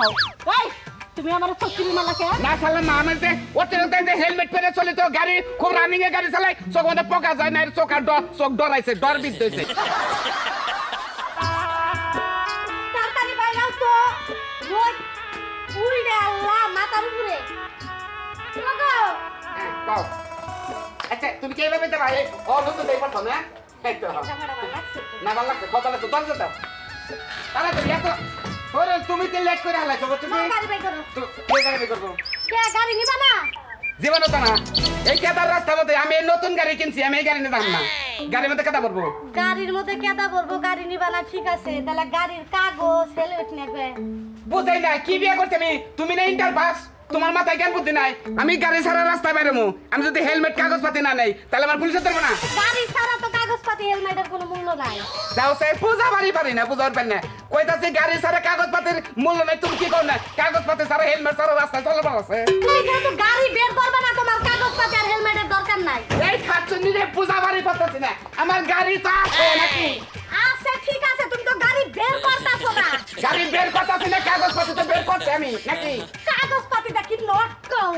দেখাও এই তুমি আমার চোখের মালা কে না সালাম মা আমাদের অতিরিক্ত যে হেলমেট পরে চলে তো গাড়ি খুব রানিং এ গাড়ি চালাই চোখ মধ্যে পোকা যায় না চোখ আর চোখ ডরাইছে ডর বিদ্ধ হয়েছে তাড়াতাড়ি বাইরাও তো রোজ উড়ে আল্লাহ মাথার উপরে লগো কও আচ্ছা তুমি কে ভাবে যাবা ও নতুন দেই পারছো না এই তো না ভালো লাগছে কত লাগছে দরজা দাও তাড়াতাড়ি এত ওরে তুমি কি লেট করে হালাইছো তুমি গাড়ি বাই করো কে গাড়ি বাই করবো কে গাড়ি নিবা না জীবনও তো না এই কেদার রাস্তা মধ্যে আমি নতুন গাড়ি কিনছি আমি এই গাড়ি নিতাম না গাড়ির মধ্যে কেদা পড়বো গাড়ির মধ্যে কেদা পড়বো গাড়ি নিবা না ঠিক আছে তাহলে গাড়ির কাগজ হেলমেট নেবে বুঝাই না কি বিয়ে করছি আমি তুমি না ইন্টার পাস তোমার মাথায় জ্ঞান বুদ্ধি নাই আমি গাড়ি ছাড়া রাস্তায় বেরোবো আমি যদি হেলমেট কাগজপাতি না নেই তাহলে আমার পুলিশে ধরবো না গাড়ি ছাড়া তো কাগজপাতি হেলমেটের কোনো মূল্য নাই যাও সে পূজা বাড়ি পারি না পূজা পারি না কইতাছি গাড়ি ছাড়া কাগজপাতির মূল্য নাই তুমি কি করো না কাগজপাতি ছাড়া হেলমেট ছাড়া রাস্তায় চলতে পারছে তুমি যেহেতু গাড়ি বের করবে না তোমার কাগজপাতি আর হেলমেটের দরকার নাই এই খাচ্ছনি রে পূজা বাড়ি পাচ্ছি না আমার গাড়ি তো আছে নাকি আচ্ছা ঠিক আছে তুমি তো গাড়ি বের করতাছো না গাড়ি বের করতেছি না কাগজপাতি তো বের করছি আমি নাকি কাগজপাতিটা কি লটকাও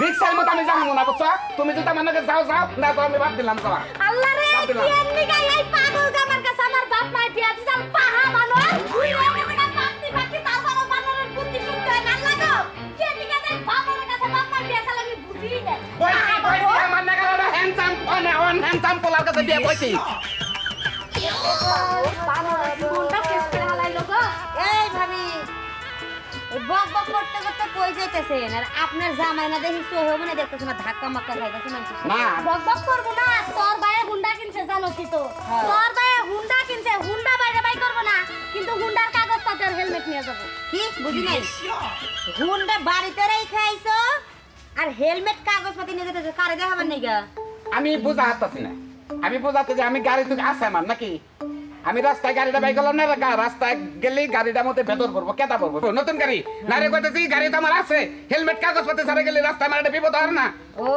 রিক্সার মতো আমি যাবো না বুঝছো তুমি যদি আমার নাকি যাও যাও না তো আমি বাদ দিলাম যাওয়া আল্লাহ রে কি এমনি গাই এই পাগল জামার কাছে আমার বাপ মাই বিয়া দিছাল পাহা বানর বুইরা গেছে গা পাত্তি পাত্তি তারপরও বানরের বুদ্ধি শুনতে হয় না লাগো কে দিকে যাই বানরের কাছে বাপ মাই বিয়া চাল আমি বুঝি না কই আমার নাকি হ্যান্ডসাম অন হ্যান্ডসাম পোলার কাছে বিয়ে কইছি বানরের জীবনটা শেষ করে হালাইলো গো এই ভাবি বক বক করতে করতে কই যাইতেছেন আর আপনার জামাই না দেখি সোহে মনে দেখতেছ না ধাক্কা মাক্কা খাইতেছে মানুষ না বক বক করব না তোর ভাইয়ে হুন্ডা কিনছে জানো কি তো তোর ভাইয়ে হুন্ডা কিনছে হুন্ডা বাইরে বাই করব না কিন্তু হুন্ডার কাগজপত্র আর হেলমেট নিয়ে যাব কি বুঝি নাই হুন্ডা বাড়িতে রেখে আইছো আর হেলমেট কাগজপাতি নিয়ে যেতেছো কারে দেখাবার নাইগা আমি বুঝা হাঁটতাছি না আমি বুঝাতে যে আমি গাড়ি থেকে আসে আমার নাকি আমি রাস্তায় গাড়িটা বাই করলাম না রাস্তায় গেলেই গাড়িটার মধ্যে ভেতর পড়বো কেটা পড়বো নতুন গাড়ি না রে কইতেছি গাড়ি তো আমার আছে হেলমেট কাগজপত্র ছাড়া গেলে রাস্তায় আমার একটা বিপদ হয় না ও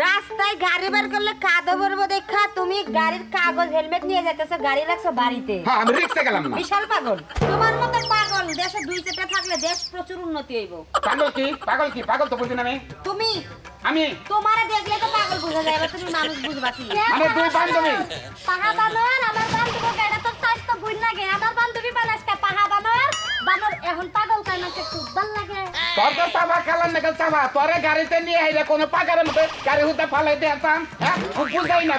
রাস্তায় গাড়ি বের করলে কাদো ভরবো দেখা তুমি গাড়ির কাগজ হেলমেট নিয়ে যাইতেছো গাড়ি রাখছো বাড়িতে হ্যাঁ আমি রিক্সা গেলাম না বিশাল পাগল তোমার মতো পাগল দেশে দুই চারটা থাকলে দেশ প্রচুর উন্নতি হইব পাগল তো বুঝি না তুমি আমি তোমারে দেখলে তো পাগল বুঝা যায় তুমি মানুষ বুঝবা কি মানে দুই বান্ধবী পাহা বানর আমার বান্ধবী গাড়ি তো স্বাস্থ্য বুঝ লাগে আমার বান্ধবী বানাসকা পাহা বানর বানর এখন পাগল কানা কে খুব ভাল লাগে তোর তো চাবা খেলার নাকি চাবা তোরে গাড়িতে নিয়ে আইলে কোনো পাগারের মধ্যে গাড়ি হুতে ফালাই দিয়ে আসতাম হ্যাঁ বুঝাই না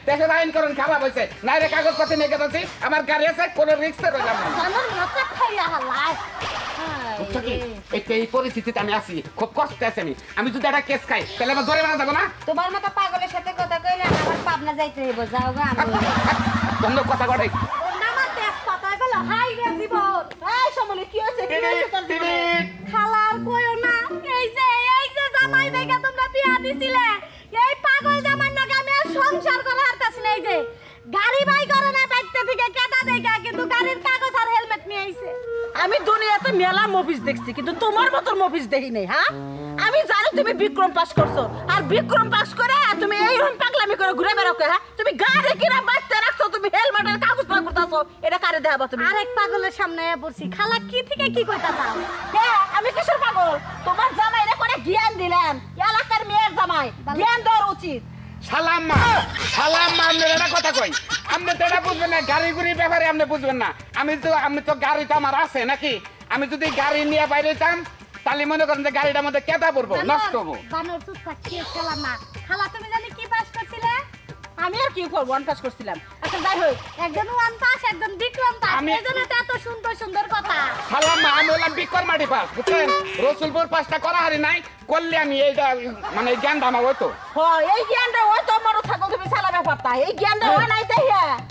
দেশের আইনকরণ খারাপ হয়েছে না রে কাগজপাতি নিয়ে গেছি আমার গাড়ি আছে কোনো রিক্সে রইলাম না বানর মাথা খাইয়া হালায় বুঝছো কি এই পরিস্থিতিতে আমি আছি খুব কষ্ট আছে আমি যদি একটা কেস খাই তাহলে আমার ধরে মারা যাবো না তোমার মতো পাগলের সাথে কথা কইলে আমার পাবনা যাইতে হইব যাও গো আমি তোমরা কথা কটাই নামার তেজ পাতা গেল হাই রে জীবন এই সমলে কি হয়েছে তোর জীবনে খালার কইও না এই যে জামাই দেখে তোমরা বিয়া দিছিলে এই পাগল জামাই নাকি আমি আর সংসার করা হারতাছি না এই যে গাড়ি বাই করে না বাইতে থেকে কেটা দেখা কিন্তু গাড়ির কাগজ আর হেলমেট নিয়ে আইছে আমি দুনিয়াতে মেলা মুভিজ দেখছি কিন্তু তোমার মতো মুভিজ দেখি নাই হ্যাঁ আমি জানি তুমি বিক্রম পাস করছো আর বিক্রম পাস করে তুমি এইরকম পাগলামি করে ঘুরে বেড়াও হ্যাঁ তুমি গাড়ি কিনা বাইতে রাখছো তুমি হেলমেটের কাগজ পাস করতেছো এটা কারে দেখাবা তুমি আরেক পাগলের সামনে পড়ছি খালা কি থেকে কি কইতা চাও হ্যাঁ আমি কিসের পাগল তোমার জামাইরে করে জ্ঞান দিলাম এলাকার মেয়ের জামাই জ্ঞান দেওয়ার উচিত সালাম মা আপনি এটা কথা কই আপনি তো এটা বুঝবেন না গাড়ি গুড়ির ব্যাপারে আপনি বুঝবেন না আমি তো গাড়ি তো আমার আছে নাকি আমি যদি গাড়ি নিয়ে বাইরে যেতাম তাহলে মনে করেন যে গাড়িটার মধ্যে কেটা পড়বো নষ্ট হবো বানর চুপ থাক কি খেলা না খালা তুমি জানি কি পাস করছিলে আমি আর কি করবো ওয়ান পাস করছিলাম আচ্ছা যাই হোক একজন ওয়ান পাস একজন বিক্রম পাস আমি- এজন্য তো এত সুন্দর সুন্দর কথা সালাম মা আমি হলাম বিক্কর মাটি পাস বুঝছেন রসুলপুর পাসটা করা হারি নাই করলে আমি এইটা মানে জ্ঞানটা আমার হইতো এই জ্ঞানটা ওই তো মরো থাকো তুমি চালাবে পারতা এই জ্ঞানটা হয় নাই তাই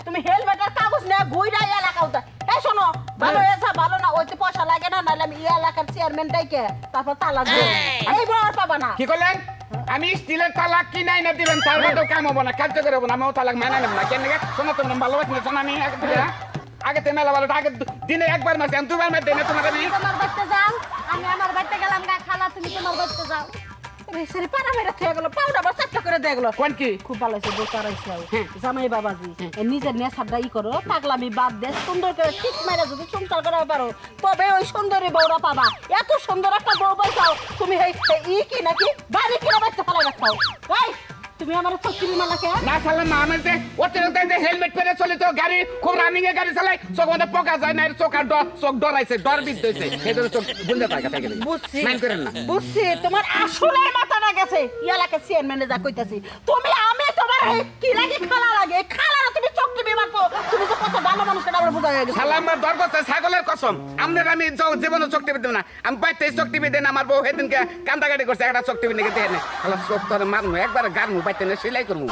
তুমি হেলমেটের কাগজ নিয়ে ঘুইরা এলাকা উঠা এই শোনো ভালো এসা ভালো না ওইতে পয়সা লাগে না নাহলে আমি এই এলাকার চেয়ারম্যান ডাইকে তারপর তালাক দেব এই বড় পাবা না কি করলেন আমি স্টিলের তালাক কি নাই না দিবেন তার মধ্যেও কাম হবো না কার্য করে হবো না আমিও তালাক মেনে নেব না কেন শোনো তোমরা ভালোবাসি না শোনো আমি আগে তে মেলা ভালো আগে দিনে একবার মাসে দুবার মাস দেয় না তোমার আমি তোমার বাড়িতে যাও আমি আমার বাড়িতে গেলাম গা খালা তুমি তোমার বাড়িতে যাও রেসারে পাড়া মেরে থেকে গেল পাউডার বা চাপটা করে দিয়ে গেল কোন কি খুব ভালো হয়েছে বউ করাইছে জামাই বাবাজি নিজের নেশাটা ই করো পাগলামি বাদ দে সুন্দর করে ঠিক মারা যদি সংসার করা পারো তবে ওই সুন্দরী বউরা পাবা এত সুন্দর একটা বউ পাইছাও তুমি ই কি নাকি বাড়ি কিনা বাইতে ফেলাই রাখাও এই তুমি আমার চক্রি মালাকে না সালাম না আমি যে অতিরিক্ত যে হেলমেট পরে চলে তো গাড়ি খুব রানিং এ গাড়ি চালাই চোখ মধ্যে পোকা যায় না চোখ আর চোখ ডরাইছে ডর বিদ্ধ হইছে এই জন্য চোখ গুঞ্জা থাকে থেকে বুঝছি মাইন্ড করেন না বুঝছি তোমার আসলে মাথাটা গেছে ইয়ালাকে চেয়ারম্যানে যা কইতাছি তুমি আমি তোমার কি লাগে খালা লাগে খালা তুমি চক্রি বিমাতো তুমি তো কত ভালো মানুষ এটা আমার বোঝা গেছে সালাম আমার দর করছে ছাগলের কসম আপনার আমি জীবনে চোখ টিপি দেব না আমি বাইতে চোখ টিপি দেন আমার বউ সেদিনকে কান্দাকাটি করছে একটা চোখ টিপি নিয়ে দেন চোখ তোর মারমু একবার গারমু বাইতে সেলাই করমু